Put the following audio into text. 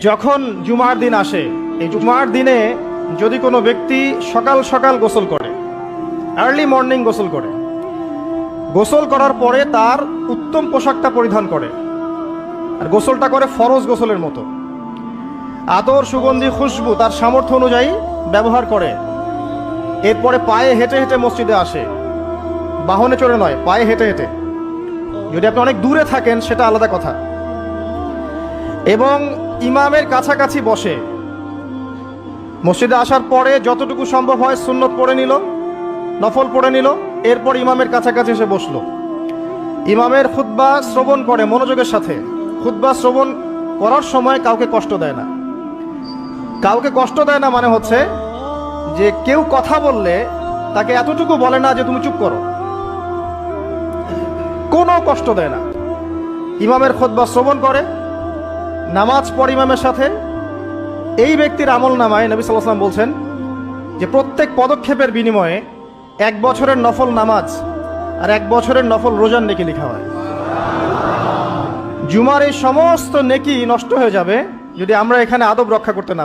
যখন জুমার দিন আসে, এই জুমার দিনে যদি কোনো ব্যক্তি সকাল সকাল গোসল করে, আর্লি মর্নিং গোসল করার পরে তার উত্তম পোশাকটা পরিধান করে, আর গোসলটা করে ফরজ গোসলের মতো, আতর সুগন্ধি খুশবু তার সামর্থ্য অনুযায়ী ব্যবহার করে, এরপরে পায়ে হেঁটে হেঁটে মসজিদে আসে, বাহনে চড়ে নয়, পায়ে হেঁটে হেঁটে। যদি আপনি অনেক দূরে থাকেন সেটা আলাদা কথা। এবং ইমামের কাছাকাছি বসে, মসজিদে আসার পরে যতটুকু সম্ভব হয় সুন্নত পড়ে নিল, নফল পড়ে নিল, এরপর ইমামের কাছাকাছি এসে বসলো। ইমামের খুতবা শ্রবণ করে মনোযোগের সাথে। খুতবা শ্রবণ করার সময় কাউকে কষ্ট দেয় না। কাউকে কষ্ট দেয় না মানে হচ্ছে যে কেউ কথা বললে তাকে এতটুকু বলে না যে তুমি চুপ করো, কোনো কষ্ট দেয় না। ইমামের খুতবা শ্রবণ করে, নামাজ পড়ে ইমামের সাথে। এই ব্যক্তির আমল নামায় নবী সাল্লাল্লাহু আলাইহি ওয়াসাল্লাম বলছেন যে প্রত্যেক পদক্ষেপের বিনিময়ে 1 বছরের নফল নামাজ আর 1 বছরের নফল রোজার নেকি লেখা হয়। জুমার এই সমস্ত নেকি নষ্ট হয়ে যাবে যদি আমরা এখানে আদব রক্ষা করতে না পারি।